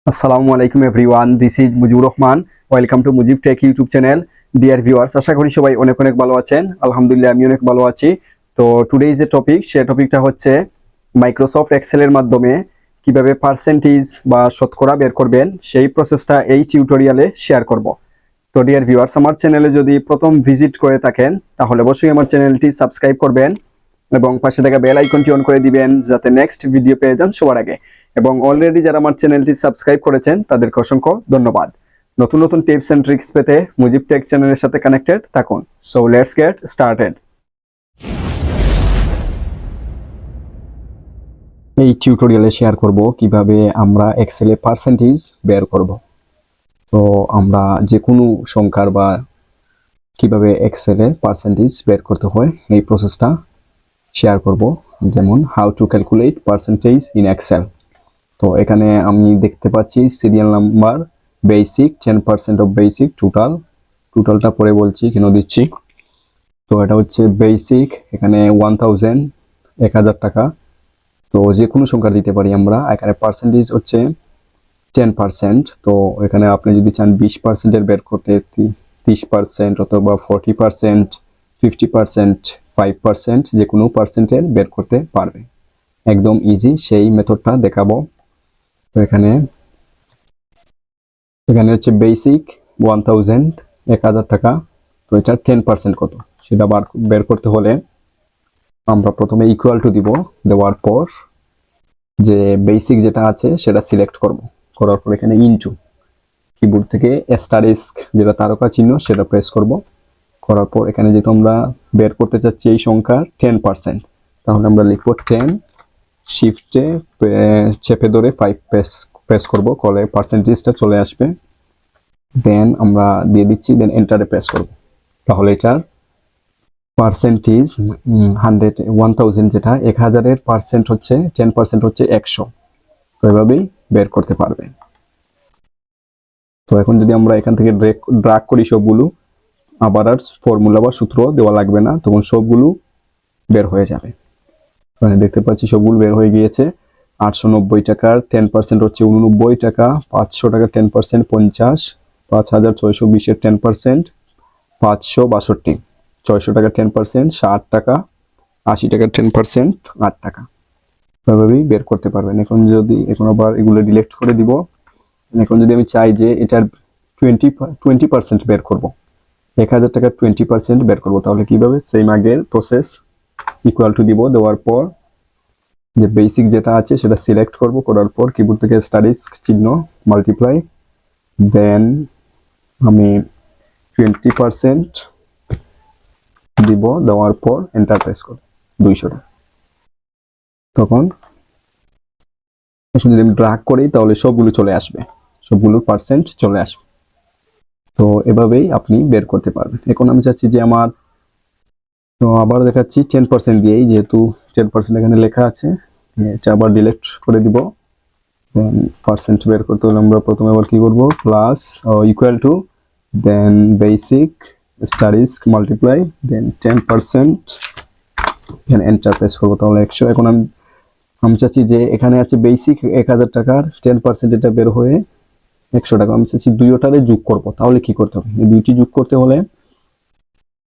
আসসালামু আলাইকুম everyone, this is Mujibur Rahman. Welcome to Mujib tech YouTube channel. Dear viewers, আশা করি সবাই অনেক অনেক ভালো আছেন। আলহামদুলিল্লাহ আমি অনেক ভালো আছি। তো টুডে যে টপিক, সে টপিকটা হচ্ছে মাইক্রোসফট এক্সেলের মাধ্যমে কিভাবে পার্সেন্টেজ বা শতকরা বের করবেন, সেই প্রসেসটা এই টিউটোরিয়ালে শেয়ার করব। তো ডিয়ার ভিউয়ার্স, আমার চ্যানেলে যদি প্রথম ভিজিট করে থাকেন তাহলে অবশ্যই আমার চ্যানেলটি সাবস্ক্রাইব করবেন এবং পাশে থাকা বেল আইকনটি অন করে দিবেন যাতে নেক্সট ভিডিও পেয়ে যান সবার আগে। এবং অলরেডি যারা আমার চ্যানেলটি সাবস্ক্রাইব করেছেন তাদেরকে অসংখ্য ধন্যবাদ। নতুন নতুন টিপস এন্ড ট্রিক্স পেতে মুজিব টেক চ্যানেলের সাথে কানেক্টেড থাকুন। So let's get started. এই টিউটোরিয়ালে শেয়ার করব কিভাবে আমরা এক্সেলে পার্সেন্টেজ বের করব। তো আমরা যে কোনো সংখ্যার বা কিভাবে এক্সেলে পার্সেন্টেজ বের করতে হয় এই প্রসেসটা শেয়ার করব। যেমন how to calculate percentage in Excel. তো এখানে আমি দেখতে পাচ্ছি serial number basic 10% of basic টোটালটা পরে বলছি কেন দিচ্ছি। তো এটা হচ্ছে বেসিক, এখানে 1000 টাকা। তো যে কোনো সংখ্যা দিতে পারি আমরা। এখানে পার্সেন্টেজ হচ্ছে 10%। তো এখানে আপনি যদি চান 20%-এর বের করতে 30% অথবা 40%, 50%, 5%, যে কোনো পার্সেন্টের বের করতে পারবে। একদম ইজি, সেই মেথডটা দেখাবো। তো এখানে হচ্ছে বেসিক 1000 টাকা। তো এটা 10% কত সেটা বের করতে হলে আমরা প্রথমে ইকুয়াল টু দিব। দেওয়ার পর যে বেসিক যেটা আছে সেটা সিলেক্ট করব। করার পর এখানে ইনটু কিবোর্ড থেকে অ্যাস্টারিস্ক যেটা তারকা চিহ্ন সেটা প্রেস করব। করার পর এখানে যেহেতু আমরা বের করতে চাচ্ছি এই সংখ্যার 10%, তাহলে আমরা লিখব 10, শিফটে চেপে ধরে 5 প্রেস করব, করলে পার্সেন্টেজটা চলে আসবে। দেন আমরা দিয়ে দিচ্ছি, দেন এন্টারে প্রেস করব। তাহলে এটার পার্সেন্টেজ 1000 যেটা 1000-এর পার্সেন্ট হচ্ছে 10% হচ্ছে 100। তো এভাবেই বের করতে পারবে। তো এখন যদি আমরা এখান থেকে ড্রাগ করি সবগুলো, আবার আর ফর্মুলা বা সূত্র দেওয়া লাগবে না, তখন সবগুলো বের হয়ে যাবে। দেখতে পাচ্ছি সবগুলো বের হয়ে গিয়েছে। 890 টাকার 10% হচ্ছে 89 টাকা, 500 টাকার 10% 50, 5620-এর 10% 562, 600 টাকার 10% 60 টাকা, 80 টাকার 10% 8 টাকা। এভাবেই বের করতে পারবেন। এখন আবার এগুলো ডিলিট করে দিব। এখন যদি আমি চাই যে এটার 20% বের করব, 1000 টাকার 20% বের করব, তাহলে কিভাবে? সেম আগের প্রসেস, ইকুয়াল টু দিব। দেওয়ার পর যে বেসিক যেটা আছে সেটা সিলেক্ট করব। করার পর কিবোর্ড থেকে স্টারিস্ক চিহ্ন মাল্টিপ্লাই, দেন আমি 20% দিব। দেওয়ার পর এন্টার প্রেস করব 200 টাকা। তখন যদি আমি ড্রাগ করি তাহলে সবগুলো চলে আসবে, সবগুলোর পার্সেন্ট চলে আসবে। তো এভাবেই আপনি বের করতে পারবেন। এখন আমি চাচ্ছি যে আমার, তো আবার দেখাচ্ছি 10% দিয়েই, যেহেতু 10% এখানে লেখা আছে, এটা আবার ডিলিট করে দিব। দেন পার্সেন্ট বের করতে হলে আমরা প্রথমে আবার কি করব, plus equal to, then basic asterisk multiply, then 10%, then enter press করব, তাহলে 100। এখন আমি চাচ্ছি যে এখানে আছে বেসিক 1000 টাকার 10% এটা বের হয়ে 100 টাকা। আমি চাচ্ছি দুইটারে যোগ করব, তাহলে কি করতে হবে? এই দুইটি যোগ করতে হলে,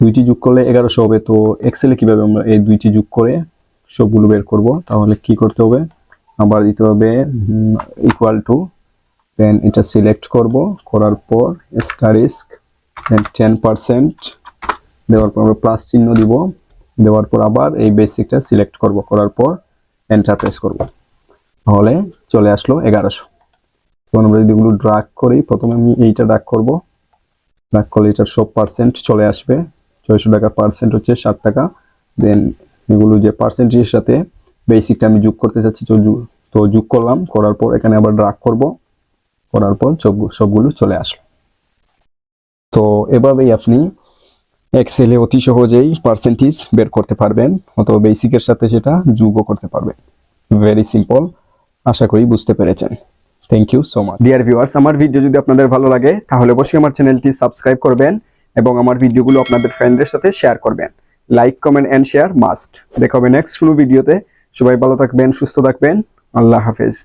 দুইটি যোগ করলে 1100 হবে। তো এক্সেলে কিভাবে আমরা এই দুইটি যোগ করে সবগুলো বের করব? তাহলে কি করতে হবে? আবার দিতে হবে ইকুয়াল টু, দেন এটা সিলেক্ট করব। করার পর স্টারিস্ক, দেন 10% দেওয়ার পর আমরা প্লাস চিহ্ন দিব। দেওয়ার পর আবার এই বেসিকটা সিলেক্ট করব। করার পর এন্টার প্রেস করব, তাহলে চলে আসলো 1100। তখন আমরা যদি এগুলো ড্রাগ করি, প্রথমে আমি এইটা ড্রাগ করব। ড্রাগ করলে এটার সব পার্সেন্ট চলে আসবে। 600 টাকার পার্সেন্ট হচ্ছে 60 টাকা। দেন এগুলো যে পার্সেন্টেজের সাথে বেসিকটা আমি যোগ করতে চাচ্ছি, তো যোগ করলাম। করার পর এখানে আবার ড্রাগ করব। করার পর সবগুলো চলে আসলো। তো এভাবেই আপনি এক্সেলে অতি সহজেই পার্সেন্টেজ বের করতে পারবেন, অথবা বেসিকের সাথে সেটা যোগও করতে পারবেন। Very simple. আশা করি বুঝতে পেরেছেন। Thank you so much. Dear viewers, আমার ভিডিও যদি আপনাদের ভালো লাগে তাহলে অবশ্যই আমার চ্যানেলটি সাবস্ক্রাইব করবেন এবং আমার ভিডিওগুলো আপনাদের ফ্রেন্ডদের সাথে শেয়ার করবেন। Like, comment and share must. দেখা হবে নেক্সট কোনো ভিডিওতে। সবাই ভালো থাকবেন, সুস্থ থাকবেন। আল্লাহ হাফেজ।